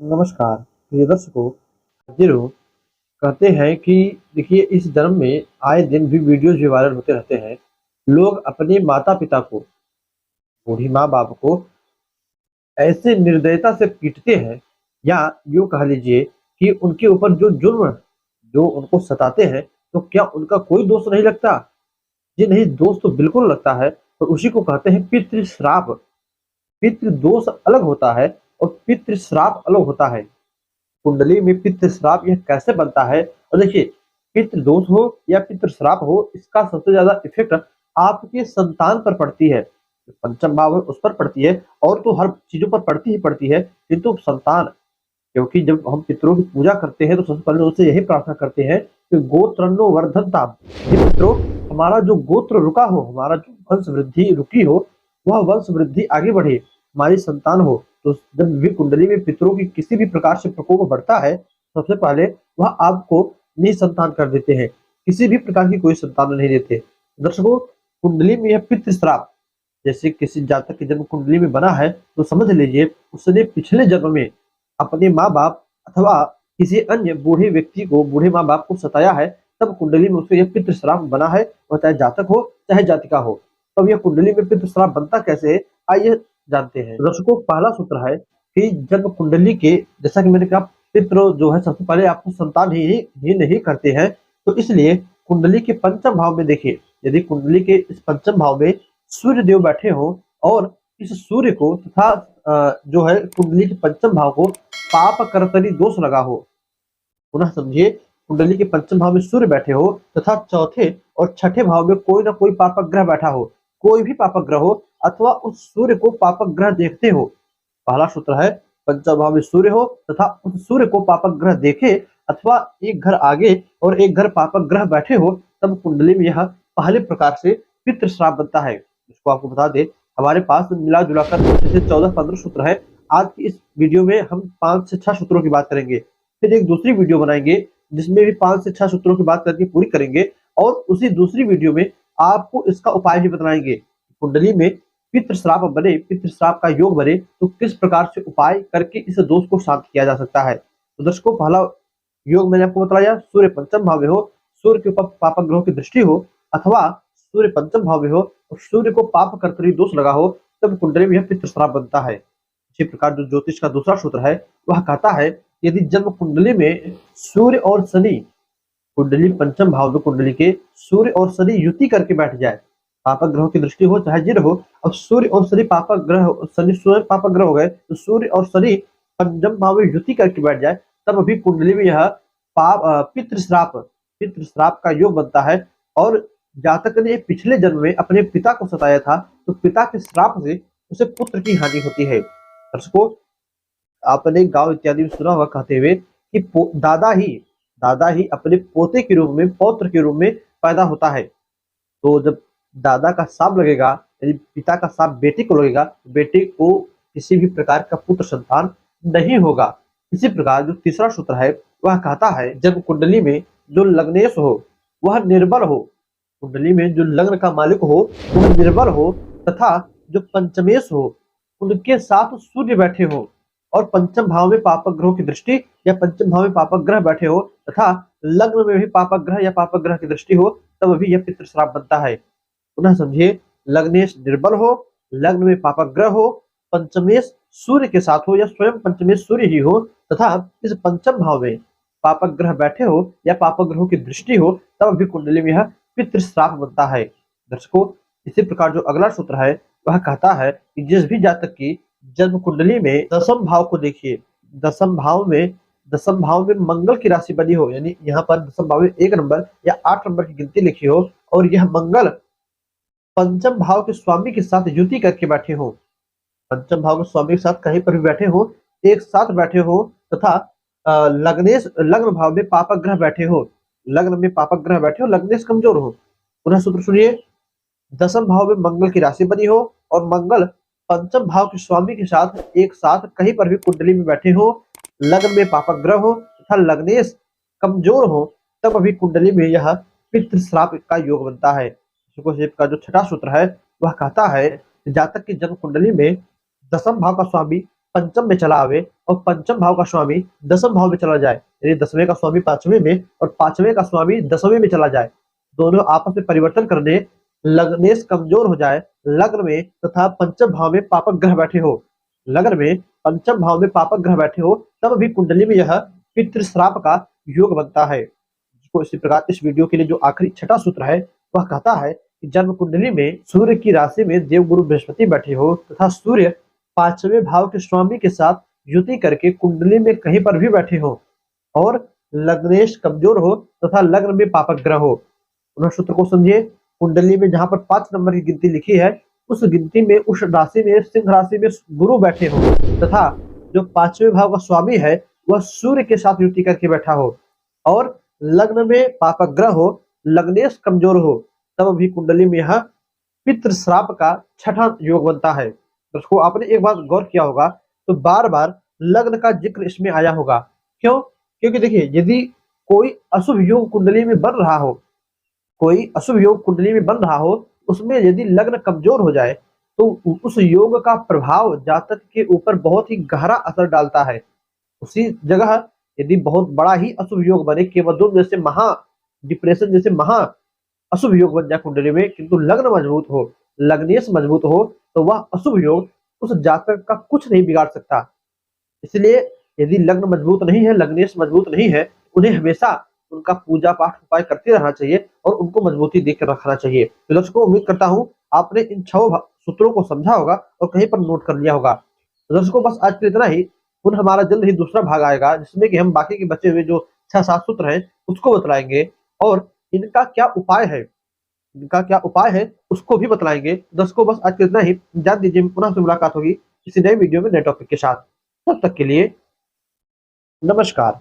नमस्कार प्रिय दर्शकों। हाजिर हूँ। कहते हैं कि देखिए, इस जन्म में आए दिन भी वीडियोज भी वायरल होते रहते हैं। लोग अपने माता पिता को, बूढ़ी माँ बाप को ऐसे निर्दयता से पीटते हैं, या यूँ कह लीजिए कि उनके ऊपर जो जुर्म जो उनको सताते हैं, तो क्या उनका कोई दोष नहीं लगता? जी नहीं, दोष तो बिल्कुल लगता है। और उसी को कहते हैं पितृश्राप। पितृदोष अलग होता है और पितृश्राप अलग होता है। कुंडली में पितृ श्राप यह कैसे बनता है? और देखिए, पितृ दोष हो या पितृ श्राप हो, इसका सबसे ज्यादा इफेक्ट आपके संतान पर पड़ती है। पंचम भाव है उस पर पड़ती है, और तो हर चीजों पर पड़ती ही पड़ती है, किंतु संतान, क्योंकि जब हम पितरों की पूजा करते हैं तो सबसे पहले उनसे यही प्रार्थना करते हैं कि गोत्रन्नो वर्धनताम। हे पितरों, हमारा जो गोत्र रुका हो, हमारा जो वंश वृद्धि रुकी हो, वह वंश वृद्धि आगे बढ़े, हमारी संतान हो। तो जब भी कुंडली में पितरों की किसी भी प्रकार से प्रकोप बढ़ता है, सबसे पहले वह आपको निसंतान कर देते हैं, किसी भी प्रकार की कोई संतान नहीं देते। दर्शकों, कुंडली में यह पितृ श्राप, जैसे किसी जातक की जन्म कुंडली में बना है, तो समझ लीजिए उसने पिछले जन्म में अपने माँ बाप अथवा किसी अन्य बूढ़े व्यक्ति को, बूढ़े माँ बाप को सताया है, तब कुंडली में उसको यह पितृ श्राप बना है। वह चाहे जातक हो चाहे जातिका हो। तब यह कुंडली में पितृ श्राप बनता कैसे है, आइए जानते हैं। दर्शकों, पहला सूत्र है कि जब कुंडली के, जैसा कि मैंने कहा, पितृ जो है सबसे पहले आपको संतान ही नहीं करते हैं, तो इसलिए कुंडली के पंचम भाव में देखिए, यदि कुंडली के इस पंचम भाव में सूर्य देव बैठे हो, और इस सूर्य को तथा जो है कुंडली के पंचम भाव को पाप कर्तरी दोष लगा हो। पुनः समझिए, कुंडली के पंचम भाव में सूर्य बैठे हो तथा चौथे और छठे भाव में कोई ना कोई पापक ग्रह बैठा हो, कोई भी पापक ग्रह हो, अथवा उस सूर्य को पापक ग्रह देखते हो। पहला सूत्र है, पंचम भाव में सूर्य हो तथा उस सूर्य को पापक ग्रह देखे, अथवा एक घर आगे और एक घर पापक ग्रह बैठे हो, तब कुंडली में यह पहले प्रकार से पितृ श्राप बनता है। इसको आपको बता दे, हमारे पास मिला जुलाकर 6 से 14-15 सूत्र है। आज की इस वीडियो में हम 5 से 6 सूत्रों की बात करेंगे, फिर एक दूसरी वीडियो बनाएंगे जिसमें भी 5 से 6 सूत्रों की बात करके पूरी करेंगे, और उसी दूसरी वीडियो में आपको इसका उपाय भी बताएंगे। कुंडली में पितृ श्राप बने, पितृ श्राप का योग बने, तो किस प्रकार से उपाय करके इस दोष को शांत किया जा सकता है। तो दर्शकों, पहला योग मैंने आपको बताया, सूर्य पंचम भाव में हो, सूर्य के ऊपर पापक ग्रहों की दृष्टि हो, अथवा सूर्य पंचम भाव में हो और सूर्य को पाप कर्तरी दोष लगा हो, तब कुंडली में यह पितृ श्राप बनता है। इसी प्रकार जो ज्योतिष का दूसरा सूत्र है, वह कहता है, यदि जन्म कुंडली में सूर्य और शनि, कुंडली पंचम भाव में कुंडली के सूर्य और शनि युति करके बैठ जाए, पापक ग्रहों की दृष्टि हो चाहे जिर हो, अब सूर्य और शनि पापक ग्रह, शनि स्वयं पापक ग्रह हो गए, तो सूर्य और शनि पंचम भाव में युति करके बैठ जाए, तब भी कुंडली में यह पितृ श्राप का योग बनता है। और जातक ने पिछले जन्म में अपने पिता को सताया था, तो पिता के श्राप से उसे पुत्र की हानि होती है। दर्शकों, आपने गांव इत्यादि में सुना होगा कहते हुए कि दादा ही अपने पोते के रूप में, पौत्र के रूप में पैदा होता है। तो जब दादा का शाप लगेगा, यदि पिता का शाप बेटे को लगेगा, तो बेटे को किसी भी प्रकार का पुत्र संतान नहीं होगा। इसी प्रकार जो तीसरा सूत्र है, वह कहता है, जब कुंडली में जो लग्नेश हो वह निर्बल हो, कुंडली में जो लग्न का मालिक हो वह निर्बल हो, तथा जो पंचमेश हो उनके साथ सूर्य बैठे हो, और पंचम भाव में पापक ग्रहों की दृष्टि या पंचम भाव में पापक ग्रह बैठे हो, तथा लग्न में भी पापक ग्रह या पापक ग्रह की दृष्टि हो, तब भी यह पितृ श्राप बनता है। पुनः समझिए, लग्नेश निर्बल हो, लग्न में पापक ग्रह हो, पंचमेश सूर्य के साथ हो या स्वयं पंचमेश सूर्य ही हो, तथा इस पंचम भाव में पापक ग्रह बैठे हो या पापक ग्रहों की दृष्टि हो, तब भी कुंडली में यह पितृ श्राप बनता है। दर्शकों, इसी प्रकार जो अगला सूत्र है, वह कहता है कि जिस भी जातक की जन्म कुंडली में दसम भाव को देखिए, दसम भाव में मंगल की राशि बनी हो, यानी यहाँ पर दसम भाव में 1 नंबर या 8 नंबर की गिनती लिखी हो, और यह मंगल पंचम भाव के स्वामी के साथ युति करके बैठे हो, पंचम भाव के स्वामी के साथ कहीं पर भी बैठे हो, एक साथ बैठे हो, तथा लग्न भाव में पापक ग्रह बैठे हो, लग्न में पापक ग्रह बैठे हो, लग्नेश कमजोर हो। पुनः सूत्र सुनिए, दसम भाव में मंगल की राशि बनी हो और मंगल पंचम भाव के स्वामी के साथ एक साथ कहीं पर भी कुंडली में बैठे हो, लग्न में पापक ग्रह हो तथा लग्नेश कमजोर हो, तब अभी कुंडली में यह पितृ श्राप का योग बनता है। का जो छठा सूत्र है, वह कहता है, जातक की जन्म कुंडली में दसम भाव का स्वामी पंचम में चला आवे और पंचम भाव का स्वामी दसम भाव में चला जाए, यानी 10वें का स्वामी 5वें में और 5वें का स्वामी 10वें में चला जाए, दोनों आपस में परिवर्तन करने लग्नेश कमजोर हो जाए, लग्न में तथा पंचम भाव में पापक ग्रह बैठे हो, लग्न में पंचम भाव में पापक ग्रह बैठे हो, तब भी कुंडली में यह पितृश्राप का योग बनता है। जिसको इसी प्रकार इस वीडियो के लिए जो आखिरी छठा सूत्र है वह कहता है कि जन्म कुंडली में सूर्य की राशि में देवगुरु बृहस्पति बैठे हो तथा सूर्य 5वें भाव के स्वामी के साथ युति करके कुंडली में कहीं पर भी बैठे हो और लग्नेश कमजोर हो तथा लग्न में पापक ग्रह हो। पुनः सूत्र को समझिए। कुंडली में जहां पर 5 नंबर की गिनती लिखी है उस गिनती में उस राशि में सिंह राशि में गुरु बैठे हो तथा जो 5वें भाव का स्वामी है वह सूर्य के साथ युति करके बैठा हो और लग्न में पापक ग्रह हो, लग्नेश कमजोर हो, तब भी कुंडली में यह पितृश्राप का छठा योग बनता है। दोस्तों आपने एक बात गौर किया होगा तो बार बार लग्न का जिक्र इसमें आया होगा। क्यों? क्योंकि देखिए यदि कोई अशुभ योग कुंडली में बन रहा हो, कोई अशुभ योग कुंडली में बन रहा हो, उसमें यदि लग्न कमजोर हो जाए तो उस योग का प्रभाव जातक के ऊपर बहुत ही गहरा असर डालता है। उसी जगह यदि बहुत बड़ा ही अशुभ योग बने, केवल जैसे महा डिप्रेशन जैसे महा अशुभ योग बन जाए कुंडली में, किंतु लग्न मजबूत हो, लग्नेश मजबूत हो, तो वह अशुभ योग उस जातक का कुछ नहीं बिगाड़ सकता। इसलिए यदि लग्न मजबूत नहीं है, लग्नेश मजबूत नहीं है, उन्हें हमेशा उनका पूजा पाठ उपाय करते रहना चाहिए और उनको मजबूती देकर रखना चाहिए। तो दर्शकों उम्मीद करता हूँ आपने इन 6 सूत्रों को समझा होगा और कहीं पर नोट कर लिया होगा। तो दर्शकों बस आज के लिए इतना ही। पुनः हमारा जल्द ही दूसरा भाग आएगा जिसमें कि हम बाकी के बचे हुए जो 6-7 सूत्र हैं उसको बतलाएंगे और इनका क्या उपाय है, इनका क्या उपाय है उसको भी बतलाएंगे। दर्शकों बस आज के इतना ही। जान दीजिए पुनः से मुलाकात होगी किसी नए वीडियो में नए टॉपिक के साथ। तब तक के लिए नमस्कार।